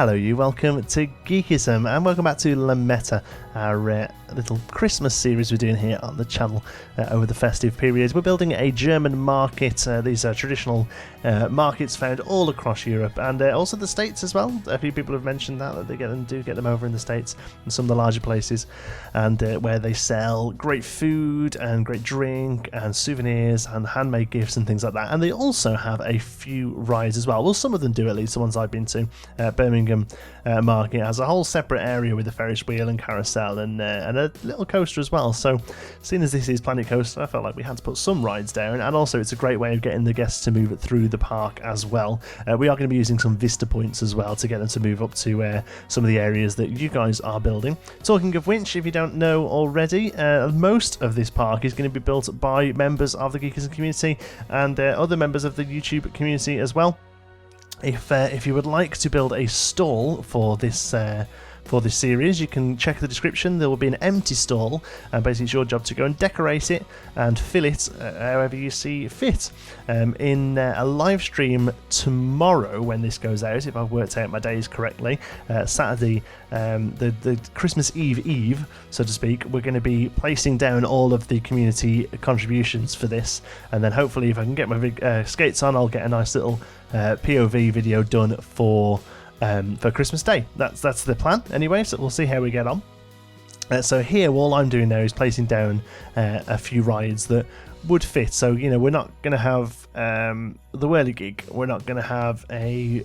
Hello you, welcome to Geekism and welcome back to Lametta, our little Christmas series we're doing here on the channel over the festive period. We're building a German market. These are traditional markets found all across Europe and also the States as well. A few people have mentioned that they do get them over in the States and some of the larger places, and where they sell great food and great drink and souvenirs and handmade gifts and things like that. And they also have a few rides as well. Well, some of them do, at least the ones I've been to. Birmingham market has a whole separate area with a Ferris wheel and carousel and a little coaster as well. So seeing as this is Planet Coaster, I felt like we had to put some rides down, and also it's a great way of getting the guests to move it through the park as well. We are going to be using some Vista points as well to get them to move up to some of the areas that you guys are building. Talking of which, if you don't know already, most of this park is going to be built by members of the Geekism community and other members of the YouTube community as well. If you would like to build a stall for this series, you can check the description. There will be an empty stall, and basically it's your job to go and decorate it and fill it however you see fit. In a live stream tomorrow when this goes out, if I've worked out my days correctly, Saturday, the Christmas Eve, so to speak, we're going to be placing down all of the community contributions for this, and then hopefully if I can get my big skates on, I'll get a nice little POV video done for Christmas Day. That's the plan anyway, so we'll see how we get on. So here all I'm doing now is placing down a few rides that would fit. So we're not going to have the whirligig, we're not going to have a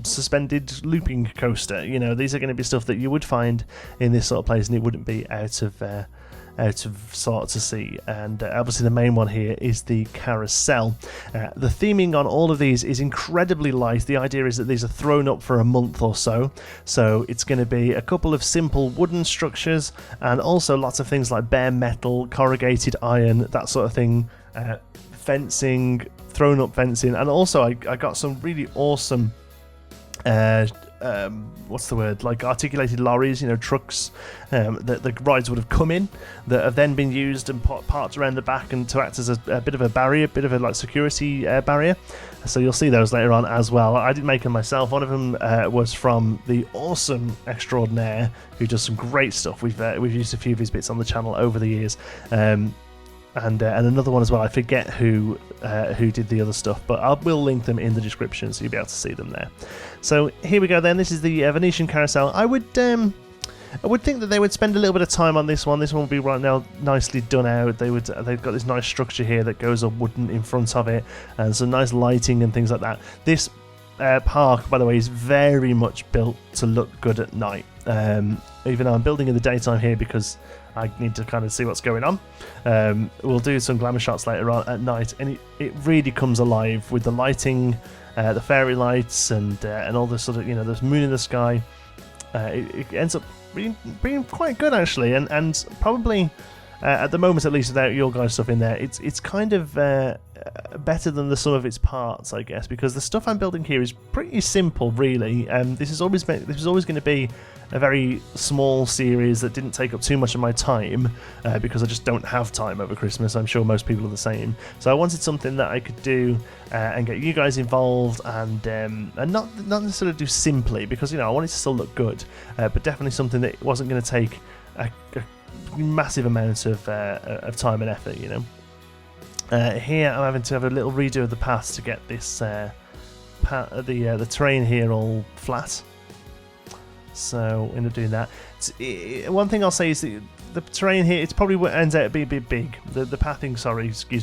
suspended looping coaster. These are going to be stuff that you would find in this sort of place, and it wouldn't be out of sort to see. And obviously the main one here is the carousel. The theming on all of these is incredibly light. The idea is that these are thrown up for a month or so it's going to be a couple of simple wooden structures and also lots of things like bare metal, corrugated iron, that sort of thing, fencing, thrown up fencing, and also I got some really awesome like articulated lorries, trucks that the rides would have come in, that have then been used and parked around the back and to act as a bit of a barrier, bit of a security barrier. So you'll see those later on as well. I didn't make them myself. One of them was from the awesome Extraordinaire, who does some great stuff. We've used a few of his bits on the channel over the years. And another one as well. I forget who did the other stuff, but we'll link them in the description so you'll be able to see them there. So here we go then. This is the Venetian carousel. I would think that they would spend a little bit of time on this one. This one will be right now nicely done out. They've got this nice structure here that goes up wooden in front of it, and some nice lighting and things like that. This park, by the way, is very much built to look good at night. Even though I'm building in the daytime here because I need to kind of see what's going on. We'll do some glamour shots later on at night, and it really comes alive with the lighting, the fairy lights, and all the sort of there's moon in the sky. It ends up being quite good actually, and probably at the moment, at least without your guys' stuff in there, it's kind of better than the sum of its parts, I guess, because the stuff I'm building here is pretty simple, really. This was always going to be a very small series that didn't take up too much of my time because I just don't have time over Christmas. I'm sure most people are the same. So I wanted something that I could do and get you guys involved, and not necessarily do simply, because I want it to still look good, but definitely something that wasn't going to take a massive amount of time and effort. Here I'm having to have a little redo of the paths to get this the terrain here all flat. So we'll end up doing that. One thing I'll say is that the terrain here, it's probably ends out being a bit big. The pathing,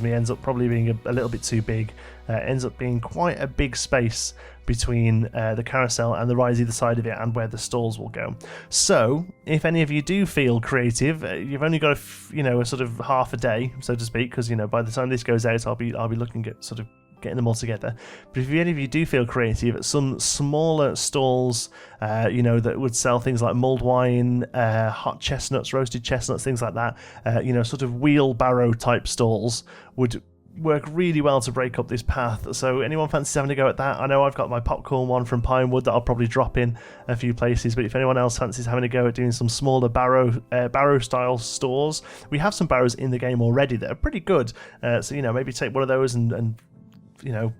ends up probably being a little bit too big. Ends up being quite a big space between the carousel and the rides either side of it, and where the stalls will go. So if any of you do feel creative, you've only got a sort of half a day, so to speak, because by the time this goes out, I'll be looking at sort of getting them all together. But if any of you do feel creative, some smaller stalls, that would sell things like mulled wine, hot chestnuts, roasted chestnuts, things like that, sort of wheelbarrow type stalls would work really well to break up this path. So anyone fancies having a go at that? I know I've got my popcorn one from Pinewood that I'll probably drop in a few places, but if anyone else fancies having a go at doing some smaller barrow style stores, we have some barrows in the game already that are pretty good. So maybe take one of those and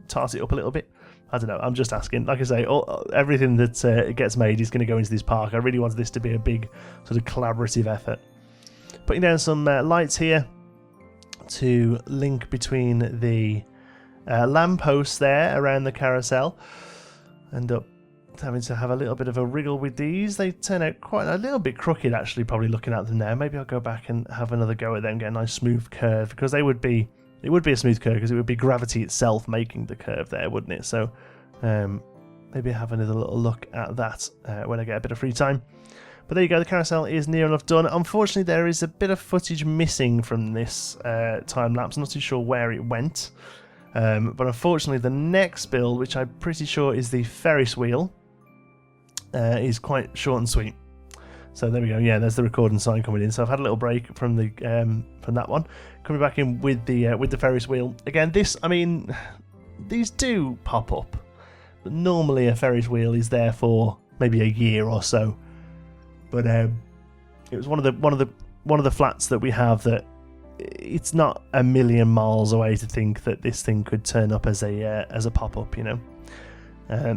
tart it up a little bit. I don't know. I'm just asking. Like I say, everything that gets made is going to go into this park. I really wanted this to be a big sort of collaborative effort. Putting down some lights here to link between the lampposts there around the carousel. End up having to have a little bit of a wriggle with these. They turn out quite a little bit crooked, actually, probably looking at them there. Maybe I'll go back and have another go at them, get a nice smooth curve, because it would be a smooth curve because it would be gravity itself making the curve there, wouldn't it? So maybe have another little look at that when I get a bit of free time. But there you go, the carousel is near enough done. Unfortunately, there is a bit of footage missing from this time lapse. I'm not too sure where it went. But unfortunately, the next build, which I'm pretty sure is the Ferris wheel, is quite short and sweet. So there we go. Yeah, there's the recording sign coming in. So I've had a little break from the from that one. Coming back in with the Ferris wheel again. These do pop up, but normally a Ferris wheel is there for maybe a year or so. But it was one of the flats that we have that it's not a million miles away to think that this thing could turn up as a pop up, you know.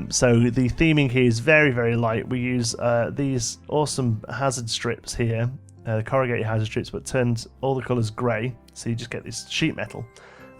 So the theming here is very, very light. We use these awesome hazard strips here, the corrugated hazard strips, but turned all the colours grey, so you just get this sheet metal.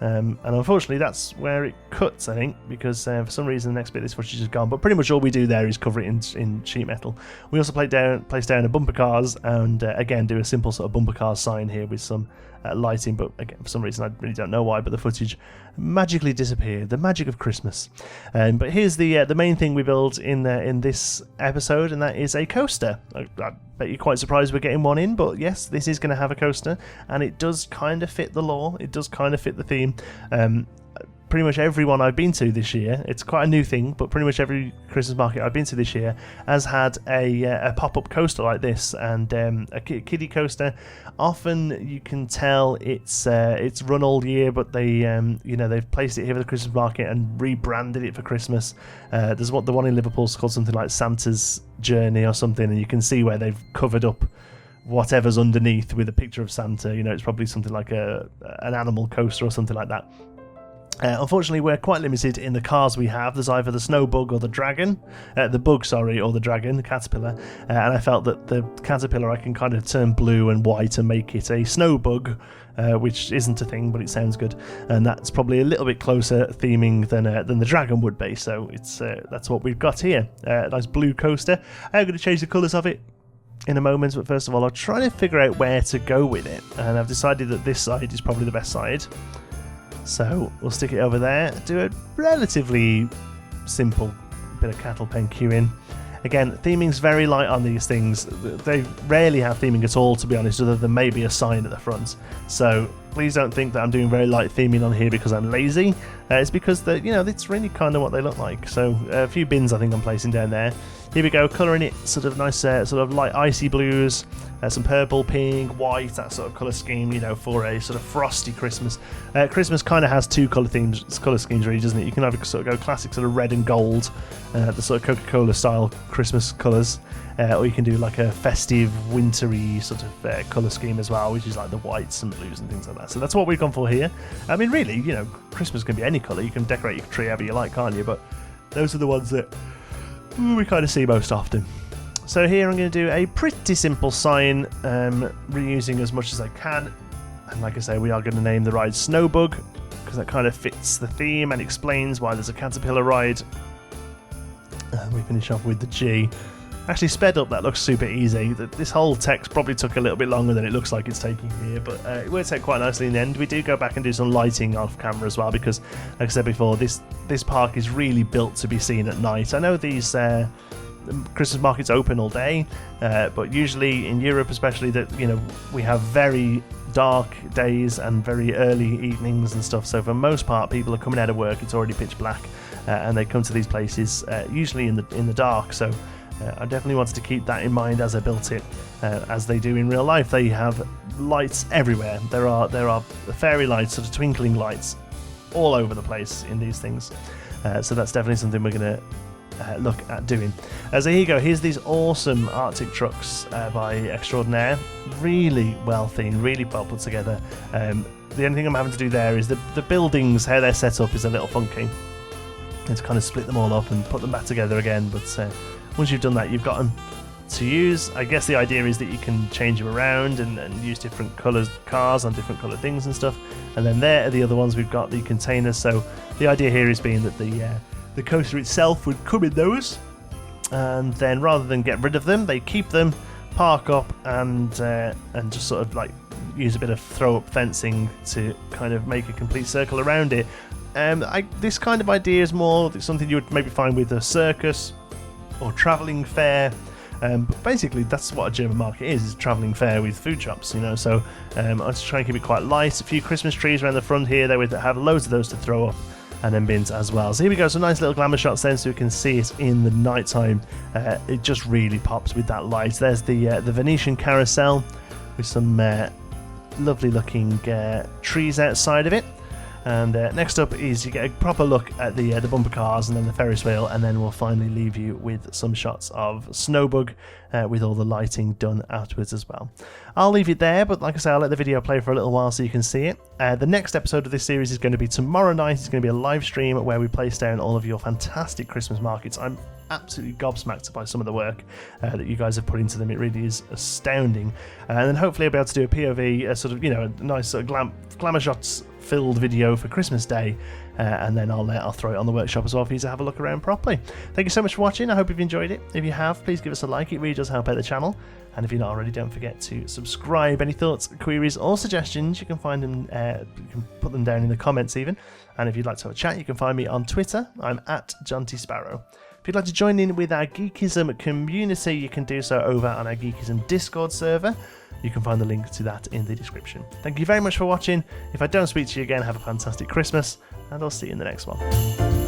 And unfortunately, that's where it cuts, I think, because for some reason the next bit of this footage is gone. But pretty much all we do there is cover it in sheet metal. We also place down a bumper cars and again do a simple sort of bumper cars sign here with some lighting. But again, for some reason I really don't know why, but the footage magically disappeared. The magic of Christmas. But here's the main thing we build in this episode, and that is a coaster. I bet you're quite surprised we're getting one in, but yes, this is going to have a coaster, and it does kind of fit the lore. It does kind of fit the theme. Pretty much everyone I've been to this year, it's quite a new thing, but pretty much every Christmas market I've been to this year has had a pop-up coaster like this, and a kiddie coaster. Often you can tell it's run all year, but they've placed it here for the Christmas market and rebranded it for Christmas. There's the one in Liverpool's called something like Santa's Journey or something, and you can see where they've covered up whatever's underneath with a picture of Santa. You know, it's probably something like an animal coaster or something like that. Unfortunately, we're quite limited in the cars we have. There's either the snow bug or the dragon. Or the dragon, the caterpillar. And I felt that the caterpillar I can kind of turn blue and white and make it a snow bug, which isn't a thing, but it sounds good. And that's probably a little bit closer theming than the dragon would be. So that's what we've got here. A nice blue coaster. I'm going to change the colours of it in a moment, but first of all, I'll try to figure out where to go with it. And I've decided that this side is probably the best side. So we'll stick it over there, do a relatively simple bit of cattle pen queuing. Again, theming's very light on these things. They rarely have theming at all, to be honest, other than maybe a sign at the front. So please don't think that I'm doing very light theming on here because I'm lazy. It's because it's really kind of what they look like. So a few bins I think I'm placing down there. Here we go, colouring it sort of nice, sort of light icy blues, some purple, pink, white, that sort of colour scheme, for a sort of frosty Christmas. Christmas kind of has two colour schemes really, doesn't it? You can either sort of go classic sort of red and gold, the sort of Coca-Cola style Christmas colours, or you can do like a festive, wintry sort of colour scheme as well, which is like the whites and blues and things like that. So that's what we've gone for here. I mean, really, Christmas can be any colour. You can decorate your tree however you like, can't you? But those are the ones that we kind of see most often. So here I'm going to do a pretty simple sign, reusing as much as I can. And like I say, we are going to name the ride Snowbug, because that kind of fits the theme and explains why there's a caterpillar ride. We finish off with the G. Actually, sped up, that looks super easy. This whole text probably took a little bit longer than it looks like it's taking here, but it works out quite nicely in the end. We do go back and do some lighting off camera as well, because, like I said before, this park is really built to be seen at night. I know these Christmas markets open all day, but usually in Europe especially, that we have very dark days and very early evenings and stuff. So for most part, people are coming out of work, it's already pitch black, and they come to these places usually in the dark. So I definitely wanted to keep that in mind as I built it, as they do in real life. They have lights everywhere. There are fairy lights, sort of twinkling lights, all over the place in these things. So that's definitely something we're going to look at doing. So here you go. Here's these awesome Arctic trucks by Extraordinaire. Really well themed, really well put together. The only thing I'm having to do there is the buildings, how they're set up is a little funky. and to kind of split them all up and put them back together again. But once you've done that, you've got them to use. I guess the idea is that you can change them around and use different coloured cars on different coloured things and stuff. And then there are the other ones. We've got the containers. So the idea here is being that the coaster itself would come in those, and then rather than get rid of them, they keep them, park up, and just sort of like use a bit of throw up fencing to kind of make a complete circle around it. This kind of idea is more something you would maybe find with a circus or travelling fair. But basically, that's what a German market is a travelling fair with food shops, you know. So I just try and keep it quite light. A few Christmas trees around the front here. They would have loads of those to throw up, and then bins as well. So here we go, some nice little glamour shots then, so you can see it in the night time. It just really pops with that light. There's the Venetian carousel with some lovely looking trees outside of it. And next up is you get a proper look at the bumper cars and then the Ferris wheel, and then we'll finally leave you with some shots of Snowbug with all the lighting done afterwards as well. I'll leave it there, but like I say, I'll let the video play for a little while so you can see it. The next episode of this series is going to be tomorrow night. It's going to be a live stream where we place down all of your fantastic Christmas markets. I'm absolutely gobsmacked by some of the work that you guys have put into them. It really is astounding. And then hopefully I'll be able to do a POV, a sort of, you know, a nice sort of glamour shots filled video for Christmas Day, and then I'll throw it on the workshop as well for you to have a look around properly. Thank you so much for watching. I hope you've enjoyed it. If you have, please give us a like. It really does help out the channel. And if you're not already, don't forget to subscribe. Any thoughts, queries, or suggestions, you can find them. You can put them down in the comments even. And if you'd like to have a chat, you can find me on Twitter. I'm at Jonty Sparrow. If you'd like to join in with our Geekism community, you can do so over on our Geekism Discord server. You can find the link to that in the description. Thank you very much for watching. If I don't speak to you again, have a fantastic Christmas, and I'll see you in the next one.